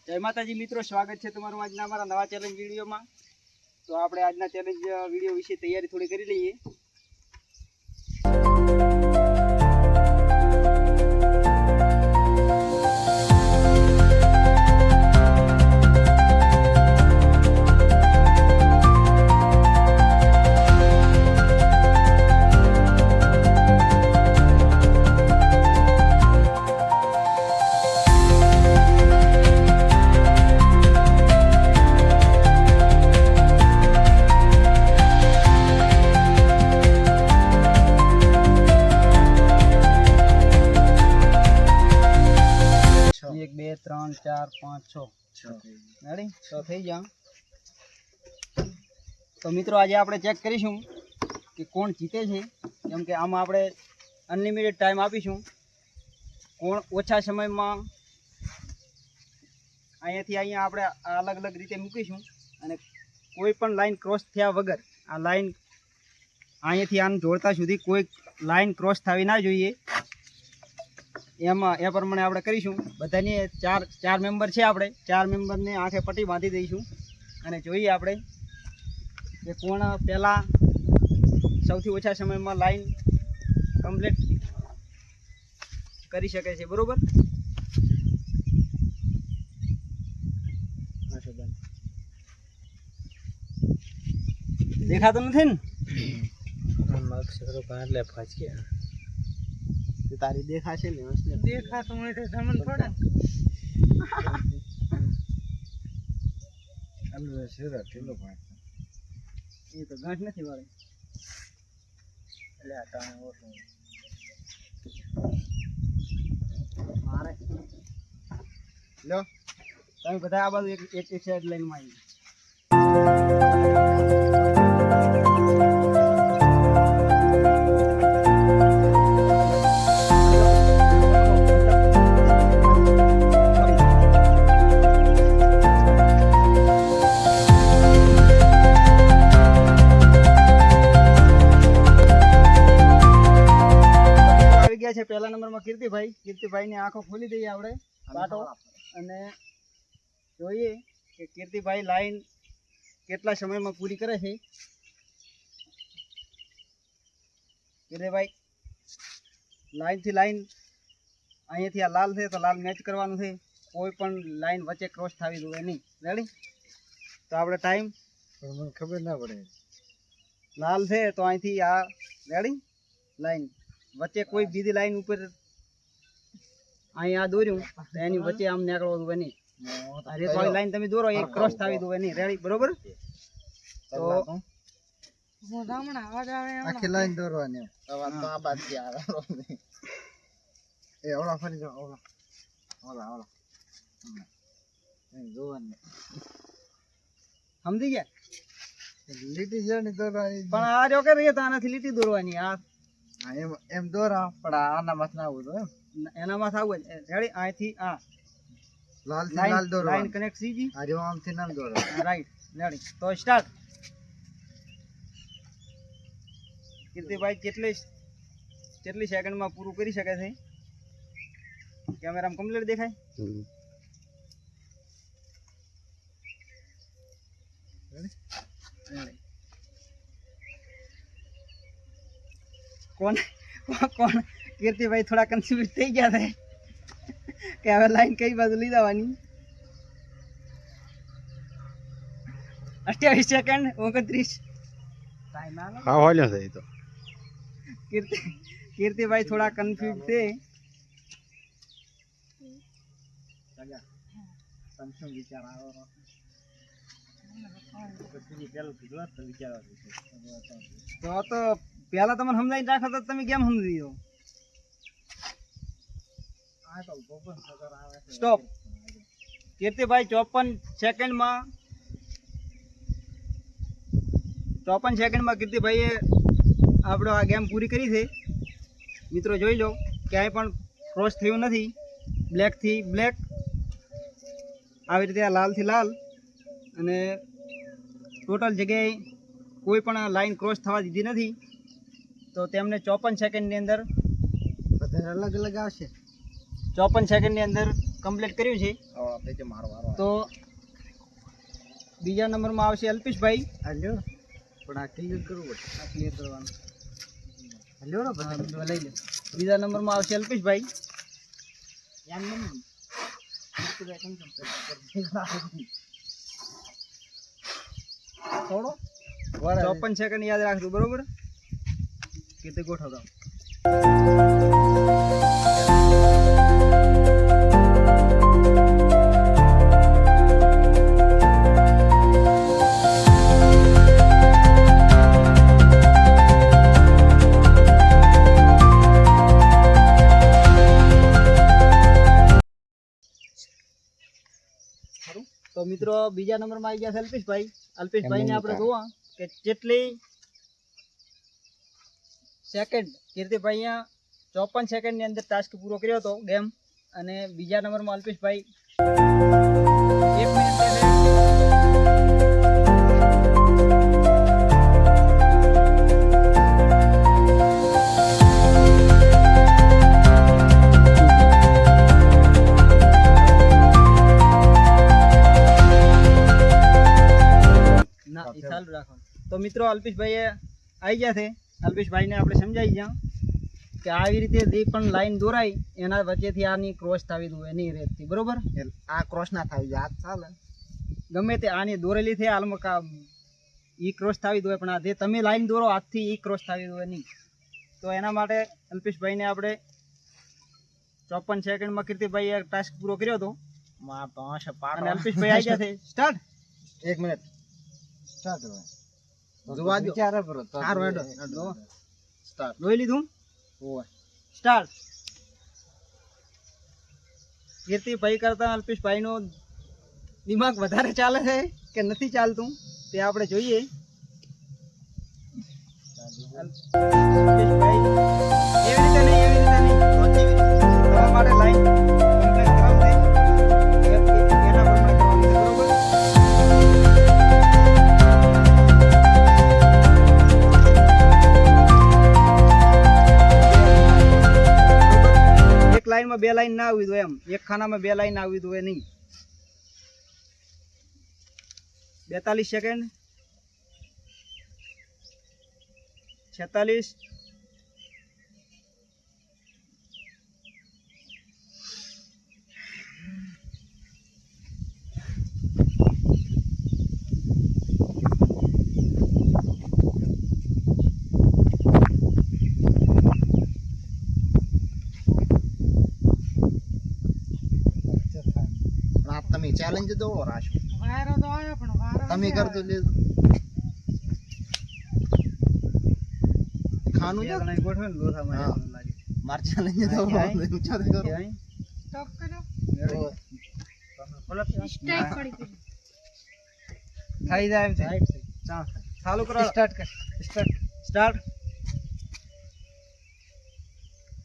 જય માતાજી મિત્રો, સ્વાગત છે તમારું આજના અમારા નવા ચેલેન્જ વિડીયોમાં। તો આપણે આજના ચેલેન્જ વિડીયો વિશે તૈયારી થોડી કરી લઈએ। एक बे त्रण चार पांच छ रेडी तो थी जा। तो मित्रों आज आप चेक करीशू कि कोण जीते छे, केम के आम आप अनलिमिटेड टाइम आपीशू। कोण ओछा समय में अहींयाथी अहींया आपणे अलग अलग रीते मूकीशू अने कोई पण लाइन क्रॉस थया वगर आ लाइन अहींयाथी आने जोड़ता सुधी कोई लाइन क्रॉस थवी ना जोईए। एमां ए प्रमाणे आपणे करीशुं। बधानी चार चार मेम्बर छे, आपणे चार मेम्बर ने आंखे पट्टी बांधी दईशुं अने जोईए आपणे के कोण पहेला सौथी ओछा समय में लाइन कम्प्लीट करी शके छे। बरोबर, देखातो नथी ने? तारी देखा छे ने असले देखा तो मोटे समन पड़े अलवे सेरा ढीलो भाई ये तो गांठ નથી વાળે એટલે આ તાણે ઓછો મારે લો તમે બધા આ બાજુ એક સાઈડ લાઈન માં આવી। पहला नंबर में कीर्तिभाई ने आंखों खोली दी आपणे पाटो अने जोईए कि कीर्तिभाई लाइन केटला समय में पूरी करे छे। कीर्तिभाई लाइन थी लाइन अहींयाथी आ लाल छे तो लाल मैच करवानुं छे, कोई पण लाइन वच्चे क्रॉस थवी जोईए नहीं। रेडी तो आपणे टाइम मने खबर ना पड़े लाल छे तो अहींथी आ रेडी लाइन वच्चे कोई बीजी लाइन ऊपर अहीं आ दोर्યું तो एनी वच्चे आम निकळवा जोईए नहीं। अरे वाली लाइन तमे दोरो एक क्रॉस थावी जोईए नहीं। रेडी बरोबर तो હું રામણા આવાજ આવે આખી લાઈન દોરવાની હવે તો આ બાદ થી આવે એ ઓલા ફરી જાઓ ઓલા ઓલા ઓલા એ જોવાની સમજી ગયા લીટી જેની દોરવાની પણ આ જો કે રે તાનાથી લીટી દોરવાની આ એમ એમ દોરા પણ આના માથ ના આવું તો એના માથ આવું રેડી અહીંથી આ લાલ થી લાલ દોરો લાઈન કનેક્ટ સીજી આ જો આમથી નાલ દોરો રાઈટ રેડી તો સ્ટાર્ટ। कीर्तिभाई કેટલી સેકન્ડ માં પૂરું કરી શકે છે? કેમેરામાં કમ્પ્લીટ દેખાય? कौन कौन कीर्तिभाई थोड़ा कन्फ्यूज थी गया थे कि हमें लाइन कई बाजू ली जवानी 28 सेकंड 29 टाइम आ हां हो गया सही। तो कीर्तिभाई थोड़ा कन्फ्यूज थे समसम विचार आવો तो पहला तमने समझाई राखो तो तमे केम समझी दो। स्टॉप। कीर्तिभाई 54 सेकंड में कीर्तिभाई आपणो आ गेम पूरी करी छे। मित्रों जोई लो क्यांय पण क्रॉस थयो नथी, ब्लेक थी ब्लेक આવી રીતે લાલ થી લાલ અને ટોટલ જગ્યાએ કોઈ પણ લાઈન ક્રોસ થવા દીધી નથી। तो तेमने 54 सेकंड ની અંદર બધા અલગ અલગ આવશે। 54 સેકન્ડની અંદર કમ્પ્લીટ કર્યું છે. આપણે જે મારો વારો તો બીજા નંબરમાં આવશે અલ્પેશભાઈ. હાલ્યો પણ આ ક્લિયર કરવું પડે. આ ક્લિયર કરવાનું. હાલ્યો ને હા, લઈ લો. બીજા નંબરમાં આવશે અલ્પેશભાઈ. થોડો 54 સેકન્ડ યાદ રાખજો, બરોબર? કીધે ગોઠવતા. તો મિત્રો બીજા નંબરમાં આવી ગયા છે અલ્પેશભાઈ. અલ્પેશભાઈને આપણે જોવા કે કેટલી સેકન્ડ કીર્તિભાઈ અહીંયા 54 સેકન્ડની અંદર ટાસ્ક પૂરો કર્યો હતો ગેમ. અને બીજા નંબરમાં અલ્પેશભાઈ 1 મિનિટ ચાલુ રાખો. તો મિત્રો અલ્પેશભાઈ આવી ગયા છે. અલ્પેશભાઈને આપણે સમજાવી ગયા કે આવી રીતે જે પણ લાઈન દોરાય એના વચ્ચેથી આની ક્રોસ થવી દો એની રેતથી, બરોબર? આ ક્રોસ ના થાય યાદ ચાલે ગમે તે આની દોરેલી છે હાલમાં ઈ ક્રોસ થવી દો, પણ આ જે તમે લાઈન દોરો હાથથી ઈ ક્રોસ થવી દો નહીં. તો એના માટે અલ્પેશભાઈને આપણે 54 સેકન્ડમાં કીર્તિભાઈએ ટાસ્ક પૂરો કર્યો હતો. અને અલ્પેશભાઈ આવી ગયા છે. સ્ટાર્ટ. 1 મિનિટ સ્ટાર્ટ જોવા દો. વિચારો કરો તો સારું હેડો. સ્ટાર્ટ જોઈ લીધું? ઓય સ્ટાર્ટ. કીર્તિભાઈ કરતા અલ્પેશભાઈનો દિમાગ વધારે ચાલે છે કે નથી ચાલતું તે આપણે જોઈએ. અલ્પેશભાઈ એવી રીતે નહીં તમારા માટે લાઈન કમ્પ્લીટ કરાવશે એના પ્રમાણે કરવાનું છે, બરોબર? લાઈનમાં 2 લાઈન ના આવી દો, એમ એક ખાનામાં 2 લાઈન આવી દો નહીં. 42 સેકન્ડ 46 તમે ચેલેન્જ દો રાશો તમે કરતો લેજો ખાનું બે જણા ગોઠવે ને લોથામાં હા. એવું લાગે. માર ચેલેન્જ દો ઊંચા કરો કહેવાય. થઈ જાય એમ છે. ચાલુ કરો. સ્ટાર્ટ કર સ્ટાર્ટ.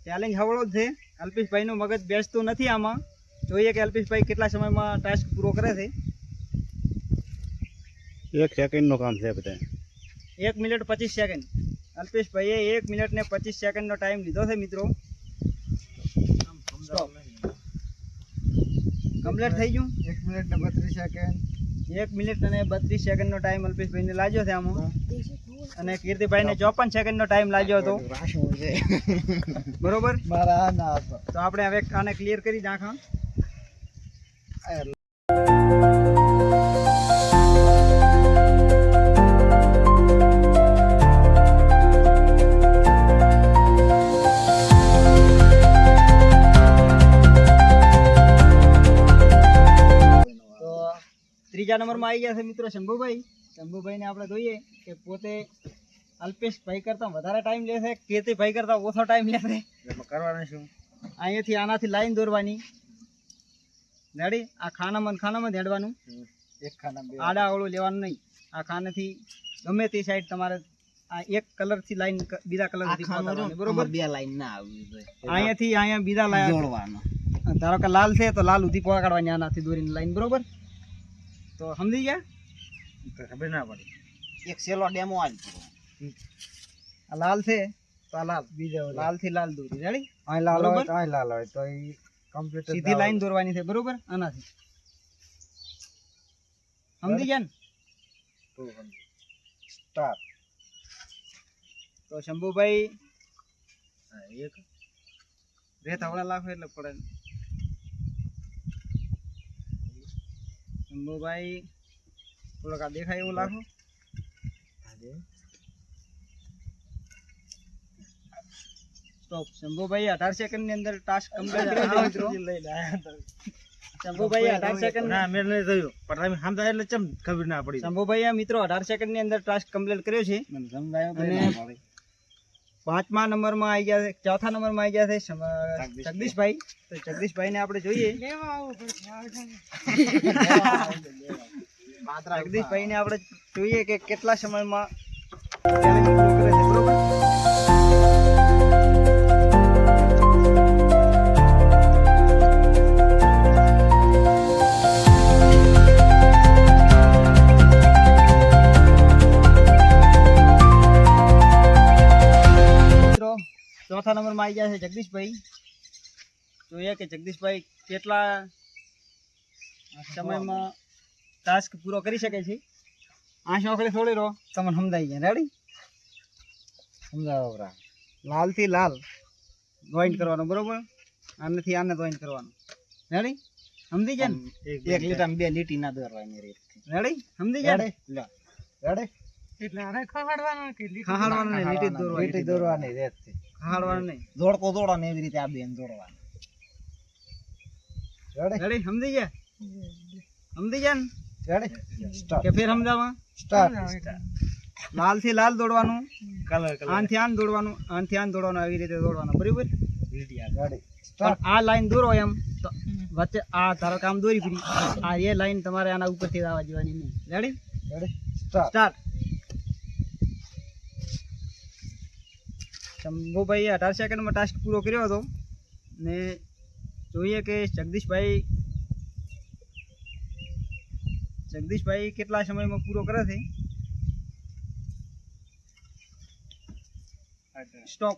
ચેલેન્જ હવળો જ છે. અલ્પેશભાઈનું મગજ બેસતું નથી આમાં. જોઈએ કે અલ્પેશભાઈ કેટલા સમયમાં ટાસ્ક પૂરો કરે છે. 1 સેકન્ડનું કામ છે બધા. 1 મિનિટ 25 સેકન્ડ. અલ્પેશભાઈએ 1 મિનિટ ને 25 સેકન્ડનો ટાઈમ લીધો છે મિત્રો. કમ્પ્લીટ થઈ ગયું. 1 મિનિટ ને 32 સેકન્ડ 1 મિનિટ અને 32 સેકન્ડનો ટાઈમ અલ્પેશભાઈને લાગ્યો છે આમાં. અને કીર્તિભાઈને 54 સેકન્ડનો ટાઈમ લાગ્યો હતો, રાશો છે બરોબર? મારા ના હતો તો આપણે હવે આને ક્લિયર કરી નાખા. ત્રીજા નંબરમાં આવી ગયા છે મિત્રો શંભુભાઈ. શંભુભાઈને આપણે જોઈએ કે પોતે અલ્પેશભાઈ કરતા વધારે ટાઈમ લેશે, કીર્તિભાઈ કરતા ઓછો ટાઈમ લેશે. એમાં કરવાનું શું? અહીંયાથી આનાથી લાઈન દોરવાની. રેડી? આ ખાનામાં જ હેડવાનું. એક ખાના બે આડા અવળું લેવાનું નહીં. આ ખાનાથી ગમે તે સાઈડ તમારે આ એક કલરથી લાઈન બીજા કલરથી પાડવાની, બરોબર? બે લાઈન ના આવવી જોઈએ. અહીંયાથી અહીંયા બીજા લાઈન જોડવાનો. ધારો કે લાલ છે તો લાલ સુધી પકડવાની આનાથી દોરીને લાઈન, બરોબર? તો સમજી ગયા? ખબર ના પડી. એક સેલો ડેમો આલ આ લાલ છે તો આ લાલ, બીજો લાલ થી લાલ દોરી. રેડી? અહીં લાલ હોય તો અહીં લાલ હોય તો એ કમ્પ્લીટ સીધી લાઈન દોરવાની છે બરોબર આનાથી સમજી ગયા ને સ્ટાર્ટ તો શંભુભાઈ એક રેત હવડા લાખો એટલે પડે શંભુભાઈ થોડોક આ દેખાય એવું લાખો સ્ટોપ શંભુભાઈ 18 સેકન્ડ ની અંદર ટાસ્ક કમ્પ્લીટ કર્યો છે મિત્રો શંભુભાઈ 18 સેકન્ડ ના મેં નહીં થયું પણ તમે સમજાય એટલે ચમ ખબર ના પડી શંભુભાઈ મિત્રો 18 સેકન્ડ ની અંદર ટાસ્ક કમ્પ્લીટ કર્યો છે અને પાંચમા નંબરમાં આવી ગયા છે ચોથા નંબરમાં આવી ગયા છે જગદીશભાઈ તો જગદીશભાઈ ને આપણે જોઈએ જગદીશભાઈ ને આપણે જોઈએ કે કેટલા સમયમાં challenge પૂરો કરે છે બરોબર ચોથા નંબરમાં આવી ગયા છે જગદીશભાઈ જોઈએ કે જગદીશભાઈ કેટલા સમયમાં ટાસ્ક પૂરો કરી શકે છે આંખ નોકરી થોડી રહો તમને સમજાઈ ગયા રેડી સમજાવો બરા લાલથી લાલ જોઈન્ટ કરવાનો બરોબર આનાથી આને જોઈન્ટ કરવાનું રેડી સમજી ગયા ને એક લીટા 2 લીટી ના દોરવાની રીત રેડી સમજી ગયા ને રેડી ખાહાડવાનું નહીં લીટી દોરવાની રીત છે ખાહાડવાનું નહીં જોડકો જોડો ને એવી રીતે આ બેન જોડવાનું રેડી સમજી ગયા ને રેડી સ્ટાર્ટ કે ફેર સમજાવવા સ્ટાર્ટ લાલથી લાલ દોડવાનું કલર આનથી આન દોડવાનું આનથી આન દોડવાનું આવી રીતે દોડવાનું બરાબર રેડી પણ આ લાઈન દોરો એમ તો વચ્ચે આ ધારો કામ દોરી પડી આ એ લાઈન તમારે આના ઉપરથી આવવા જવાની નહીં રેડી રેડી સ્ટાર્ટ સ્ટાર્ટ શંભુભાઈએ 18 સેકન્ડમાં ટાસ્ક પૂરો કર્યો હતો ને જોઈએ કે જગદીશભાઈ કેટલા સમયમાં પૂરો કરે છે સ્ટોપ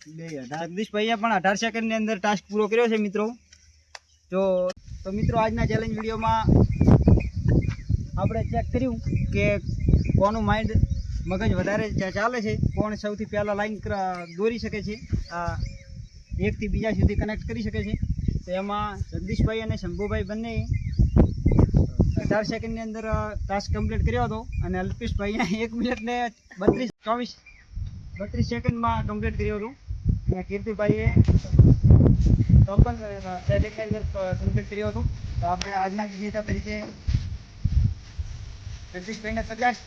જગદીશભાઈએ પણ 18 સેકન્ડની અંદર ટાસ્ક પૂરો કર્યો છે મિત્રો તો મિત્રો આજના ચેલેન્જ વિડીયોમાં આપણે ચેક કર્યું કે કોનું માઇન્ડ મગજ વધારે ચાલે છે કોણ સૌથી પહેલાં લાઈન દોરી શકે છે આ એકથી બીજા સુધી કનેક્ટ કરી શકે છે તો એમાં જગદીશભાઈ અને શંભુભાઈ બંને 18 સેકન્ડની અંદર ટાસ્ક કમ્પ્લીટ કર્યો હતો અને અલ્પેશભાઈએ 1 મિનિટ ને 32 સેકન્ડમાં કમ્પ્લીટ કર્યો હતું અને કીર્તિભાઈએ 54 સેકન્ડની અંદર કમ્પ્લીટ કર્યો હતો તો આપણે આજના વિજેતા તરીકે જગદીશભાઈને 50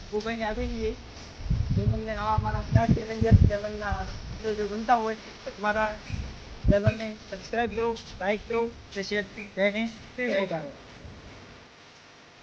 શંભુભાઈને આપી દઈએ જો તમને અમારા ચેનલના જો ગમતા હોય તો તમારા ચેનલને સબસ્ક્રાઈબ કરો લાઈક કરો શેર કરો